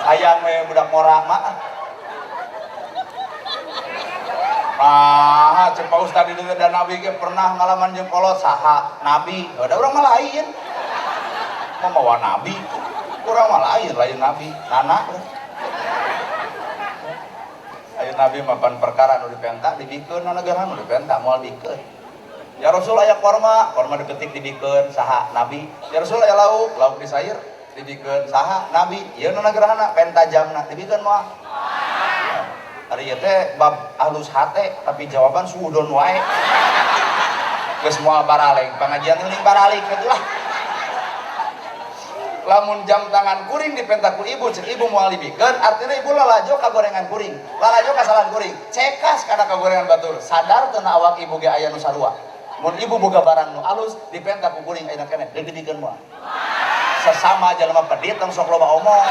Hayang we budak morak mah. Ah, cek Pak Ustad di dan Nabi ke pernah ngalaman jeung kolot saha Nabi. Ada orang mah lain. Mau mawa Nabi. Urang mah lain Nabi. Nana. Ayo Nabi mapan perkara nu dipenta dibikeun na negara nu dipenta moal dikeun. Ya Rasul aya korma dipetik dibikeun saha Nabi. Ya Rasul aya lauk disair dibikeun saha Nabi. Ieu nu nagerahana penta jamna dibikeun moal. Ari ieu teh bab halus hate tapi jawaban suudon wae. Geus moal baralek pangajian teuing baralik atuh. Lamun jam tangan kuring dipenta ku ibu, cek ibu moal dibikeun artinya ibu lalajo ka gorengan kuring. Lalajo ka salan kuring. Cekas kana ka gorengan batur. Sadar teu na awak ibu ge aya nu sarua. Mun ibu boga barang nu alus dipenta ku kuring ayeuna keneh deuk dibikeun moal. Sesama jalma pedit tong sok loba omong.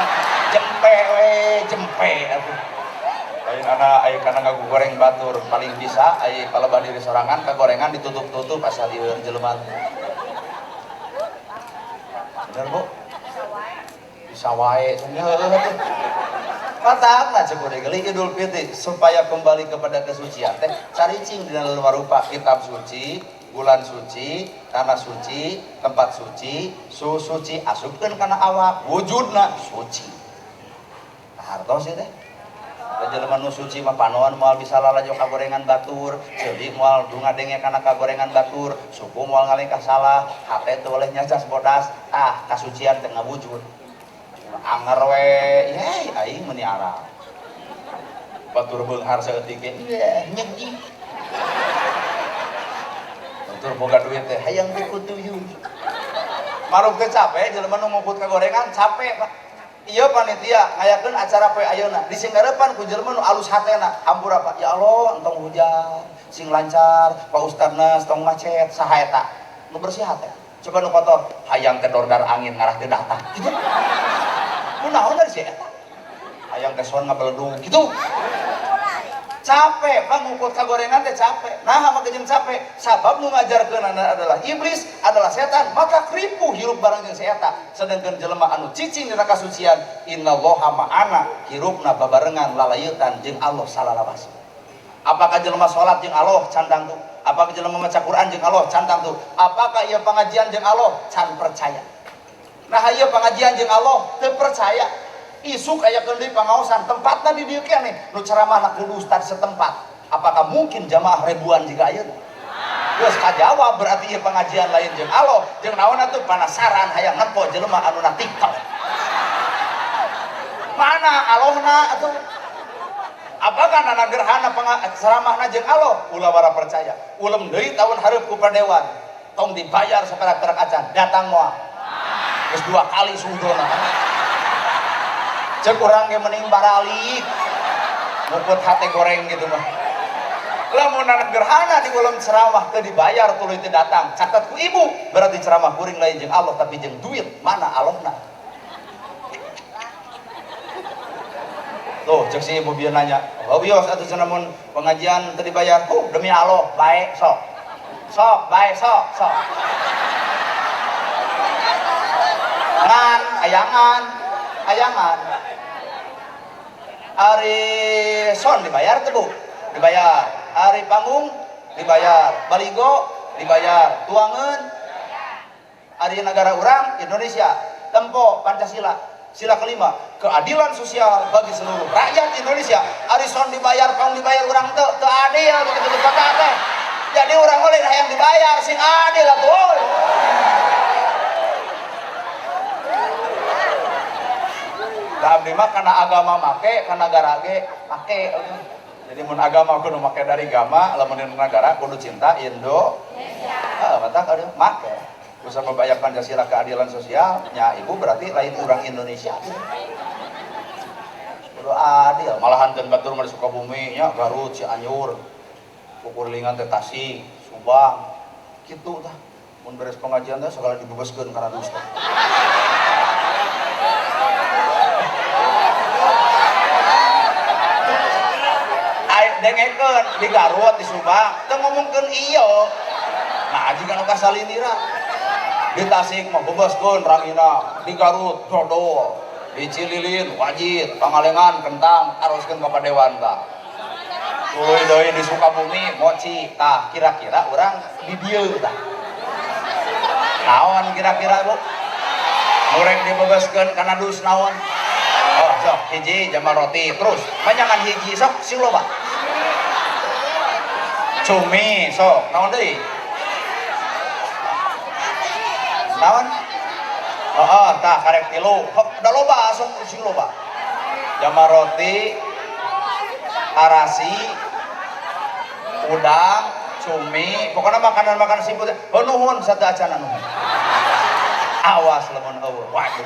Jempe we, jempe atuh. Aya kana ngagu goreng batur paling bisa aya paleba diri sorangan ka gorengan ditutup-tutup asal lieur jelema. Bener Bu? Bisa wae patahna cek urang geuli Idul Fitri supaya kembali kepada kesucian teh caricing dina leuwih rupa kitab suci, bulan suci, tanah suci, tempat suci, suhu suci asupkeun kana awak wujudna suci. Hartos teh jelema nu suci mah panoan moal bisa lalajo ka gorengan batur, ceuli moal dungadenge kana ka gorengan batur, suku moal ngalengkah salah, hate teu oleh nyacas bodas, kasucian teh ngawujud. Anger we, yey aing meuni arah. Batur beunghar saeutik ge, nyegi. Batur boga duit teh hayang dikutuyuh. Maruk teh capek jelema nu ngumput ka gorengan capek, Pak. Iya panitia ngayakeun acara poe ayeuna disinggarepan ku jelema nu alus hatena hampura Pak ya Allah entong hujan sing lancar Pak Ustadna tong macet saha eta nu bersih hate coba nu kotor hayang teh dordar angin ngarah teu datang kitu kunaon dari si eta hayang teh son ngabeledung kitu capek Pak ngukut ka gorengan teh capek nah maka jeung capek sabab nu ngajarkeun adalah iblis adalah setan maka kripuh hirup barang jeung si eta sedangkan jelema anu cicing dina kasucian innallaha ma'ana hirupna babarengan lalayeutan jeung Allah salalawasna apakah jelema salat jeung Allah candang tuh apakah jelema maca Quran jeung Allah candang tuh apakah ieu pangajian jeung Allah can percaya nah ieu pangajian jeung Allah teu percaya isuk aya keun deui pangaosan tempatna di dieu keneh nu ceramahna kudu ustad setempat apakah mungkin jamaah ribuan jika ayeuna geus kajawab berarti ieu pengajian lain jeung Allah jeung naon atuh panasaran hayang nempo jelema anu na TikTok mana Allahna atuh apakah nana gerhana ceramahna jeung Allah ulah wara percaya ulem deui taun hareup ku padewan tong dibayar saperak-perak acan datang moal geus 2 kali sudona cek urang ge mending baralik nguput hate goreng gitu mah lamun anak gerhana di ulang ceramah teu dibayar tuluy teu datang catat ku ibu berarti ceramah kuring lain jeung Allah tapi jeung duit mana Allahna tuh cek si ibu bieu nanya bios atuh cenah mun pengajian teu dibayar demi Allah bae sok bae sok ngan ayangan Ari son dibayar teu Bu? Dibayar. Ari panggung dibayar. Baligo dibayar. Tuangeun ari negara urang Indonesia. Tempo Pancasila. Sila kelima, keadilan sosial bagi seluruh rakyat Indonesia. Ari son dibayar, panggung dibayar urang teu adil begitu kata teh. Jadi urang oleh hayang dibayar sing adil atuh. Abdi mah kana agama make, kana negara ge make. Jadi mun agama kudu make dari agama, lamun di negara kudu cinta Indonesia. Matak ada make. Bisa membayar Pancasila keadilan sosial, nya ibu berarti lain orang Indonesia. Kudu adil, malahan dan batur mah di Sukabumi nya Garut, Cianjur, Kukurlingan teh Tasik, Subang. Kitu tah. Mun beres pengajian teh segala dibebaskeun karena dusta. Dengekeun di Garut di Subang teu ngomongkeun ieu nah jika nu kasalinira di Tasik mah bebaskeun rangina di Garut dodol dicililin wajib pangalengan kentang haruskan ke padewan tah tuluy deui di Sukabumi mochi tah kira-kira orang di dieu tah naon kira-kira Bu murek dibebaskeun kana dus naon oh sok hiji jamal roti terus panjangan hiji sok sing loba cumi sok naon deui naon tah karek tilu da loba sok sing loba jamal roti arasi udang cumi pokoknya makanan-makanan seafood nuhun satu acan nuhun awas lemon eueuh waduh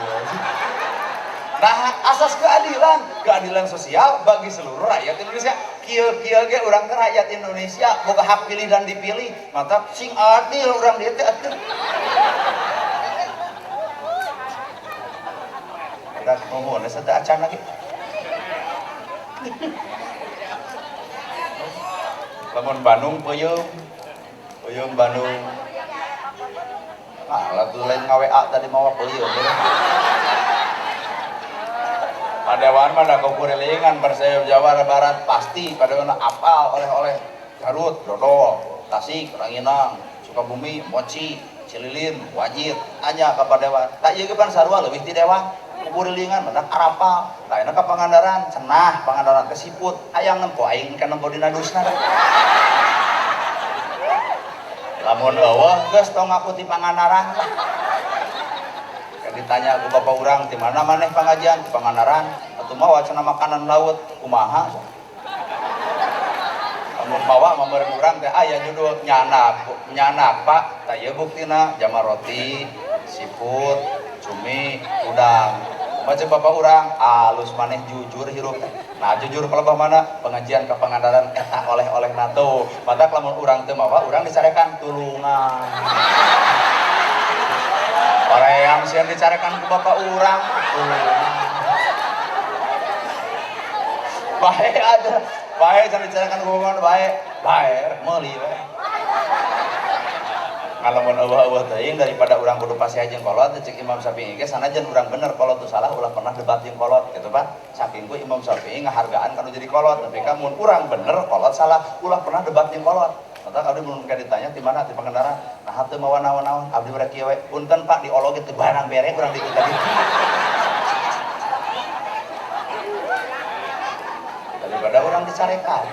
nah asas keadilan sosial bagi seluruh rakyat Indonesia kieu-kieu ge urang teh rakyat Indonesia boga hak pilih dan dipilih mata sing adil urang dieu teh atuh dak nuhun satu acan lagi lamun Bandung peuyeum Bandung lagu lain ngaWA tadi mawa peuyeum padewan mah da kukurelingan Persayap Jawa Barat pasti padewan apal oleh-oleh Garut dodol Tasik Ranginang Sukabumi mochi cililin wajib anya ka padewan tak ieu pan sarua leuwih ti dewa kukurelingan mendak arapal lainna ka Pangandaran cenah Pangandaran ke siput hayang nempo aing ka nempo dina dusna lamun eueuh geus tong aku ti Pangandaran ditanya ku bapak urang di mana maneh pengajian di Pangandaran atuh mah wacana makanan laut kumaha lamun mawa mameureun urang teh aya judul nyanak Pak tah ieu buktina jamal roti siput cumi udang baca bapak urang alus maneh jujur hirup nah jujur pelebah mana pengajian ke Pangandaran eta oleh-oleh nato matak lamun urang teu mawa urang dicarekan tulungan Pareang sian dicarekan ke bapak urang bae aja bae can dicarekan ke bapak bae meuli we ngalamun eueuh teuing daripada urang kudu pasih jeung kolot cek Imam Syafi'i ge sanajan urang bener kolot teu salah ulah pernah debat jeung kolot gitu Pak saking ku Imam Syafi'i ngahargaan kanu jadi kolot tapi ka mun urang bener kolot salah ulah pernah debat jeung kolot maka abdi mun ditanya di mana di Pangandaran nah teu mawa naon-naon abdi bari kieu we punten Pak diologi teu barang bere urang di kieu daripada urang dicarekan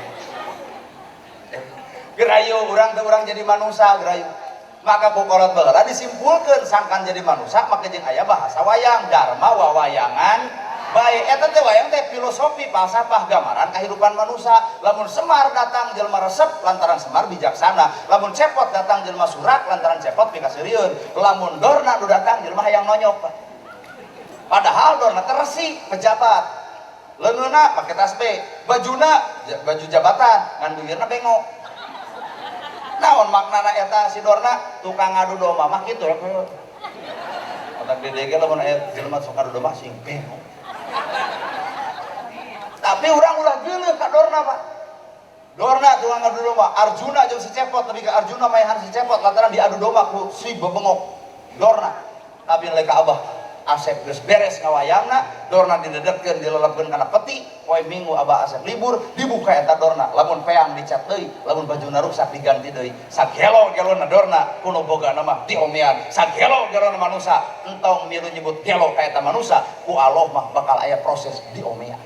gerayu urang teh urang jadi manusia gerayu maka ku kolot baheula disimpulkeun sangkan jadi manusia maka jeung aya bahasa wayang dharma wawayangan bae eta teh wayang teh filosofi falsafah gambaran kehidupan manusia lamun Semar datang jelema resep lantaran Semar bijaksana lamun Cepot datang jelema surak lantaran Cepot pikasirieun lamun Dorna nu datang jelema hayang nonyok padahal Dorna teh resi pejabat leungeuna make tasbih bajuna baju jabatan ngan bibirna bengok naon maknana eta si Dorna tukang ngadu domba mah kitu lah otak gede ge lamun aya jelema sok ngadu domba sing bengok tapi urang ulah geuleuh ka Dorna Pak Dorna tukang ngadu domba Arjuna jeung si Cepot tapi ka Arjuna maehan si Cepot lantaran diadu domba ku si bebengok Dorna tapi lain ka Abah Asep geus beres ngawayangna Dorna didedetkeun dilelepkeun kana peti poe Minggu Abah Asep libur dibuka eta Dorna lamun peang dicat deui lamun bajuna rusak diganti deui sagelo-gelona Dorna kuno bogana mah diomean sagelo-gelona manusia entong milu nyebut gelo ka eta manusia ku Allah mah bakal aya proses diomean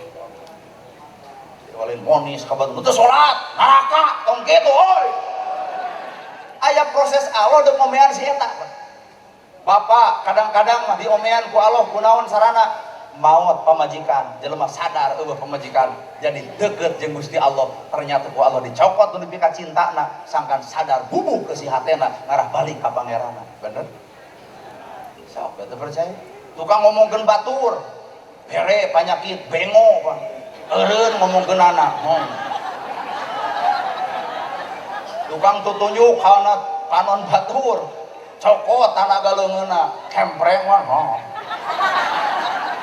walin monis ka batu teu salat neraka tong kitu oi aya proses Allah deuk ngomean si eta Bapak kadang-kadang mah diomean ku Allah kunaon sarana maot pamajikan jelema sadar eueuh pamajikan jadi deukeut jeung Gusti Allah ternyata ku Allah dicokot nu pika cintana sangkan sadar bubuk ke si hatena ngarah balik ka pangeranna bener sok teu percaya tukang ngomongkeun batur bere panyakit bengo eureun ngomongkeun anak tukang tutunjuk kana panon batur cokot tanaga leungeuna kempreng mah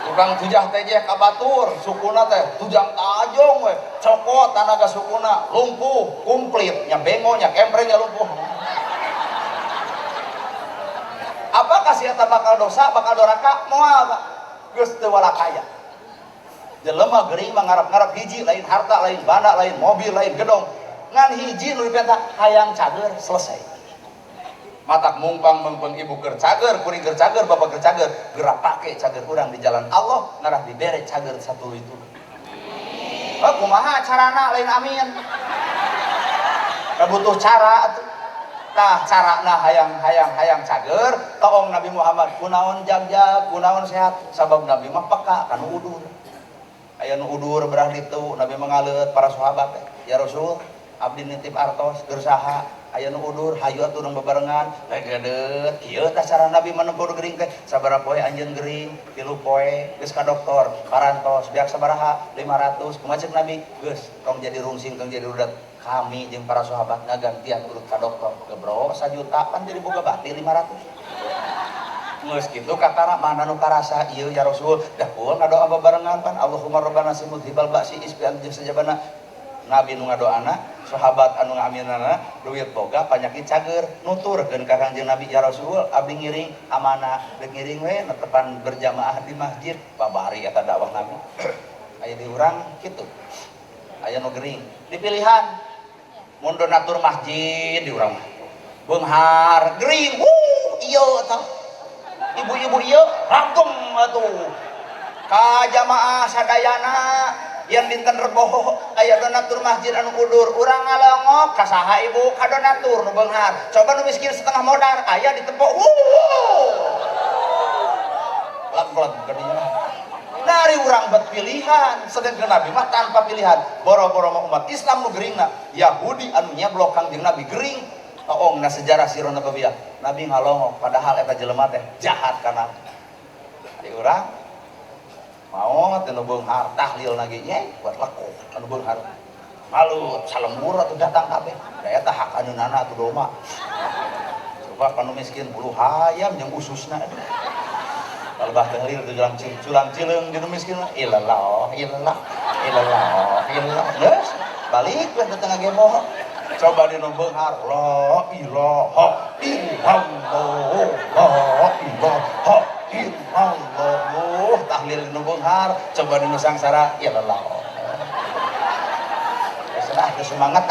tukang tujang tejeh ka batur sukuna teh tujang tajong we cokot tanaga sukuna lumpuh kumplit nya bengo nya kempreng nya lumpuh apakah si eta bakal dosa bakal doraka moal Pak geus teu walakaya. Jelema geuring mah ngarep-ngarep hiji lain harta, lain bana, lain mobil, lain gedong. Ngan hiji nu dipenta hayang cager selesai. Matak mumpang mengpeng ibu keur cager, kuring keur cager, bapak keur cager, gerak pake cager urang di jalan Allah, ngarah dibere cager satu itu. Kumaha carana lain amin. Butuh cara atuh. Tah carana hayang cager, taong Nabi Muhammad kunaon jagjag, kunaon sehat, sabab Nabi mah peka kana udur. Aya nu udur berah ditu, Nabi mangaleut para sahabat, ya Rasul, abdi nitip artos keur saha? Aya nu udur, hayu atuh urang bebarengan, gedet. Kieu tah cara Nabi menempur gering teh, sabaraha poe anjeun gering, 3 poe, geus ka dokter, parantos, biak sabaraha? 500. Kumaha ceuk Nabi? Geus, tong jadi rungsing, tong jadi rudet. Kami jeung para sahabat ngagantian urut ka dokter, gebro 1 juta kan jadi boga bati 500. Geus kitu katara mana nu karasa ieu ya Rasul, dah pun ngadoa bebarengan pan Allahumma rabbana simut hibal ba'si isbian jeung sajabana. Nabi nu ngadoana, sahabat anu ngaminana duit boga panyakit cager, nuturkeun ka Kangjeng Nabi ya Rasul, abdi ngiring amanah, deuk ngiring we netepan berjamaah di masjid, babari eta dakwah Nabi. Aya di urang kitu. Aya nu gering, dipilihan mun donatur masjid di urang mah. Beunghar gering, ieu eta. Ibu-ibu ieu ragem atuh. Ka jamaah sadayana yang dinten rebo aya donatur masjid anu udur, urang ngalongok ka saha ibu? Ka donatur nu beunghar. Coba nu miskin setengah modal aya ditepok. Lag-lag geuning. Dari urang bet pilihan, sedangkan Nabi mah tanpa pilihan. Boro-boro mah umat Islam nu geuringna, Yahudi anu nyeblok Kangjeng Nabi geuring. Taongna sejarah sirah nabawiyah. Nabi ngalongok padahal eta jelema teh jahat kana. Di urang mau teu beunghar tahlil lagi ye buat laku anu beunghar. Malu salembur atuh datang kabeh. Da eta hak aneunana atuh doma. Coba kanu miskin bulu hayam jeung ususna. Kalebah tahlil teh culang cileung di miskin. Ilallah. Geus balik we teu tengah gemoh. Coba di nu beunghar la ilaha illallah tahlil di nu beunghar, coba di nu sangsara ilallah. Geus semangat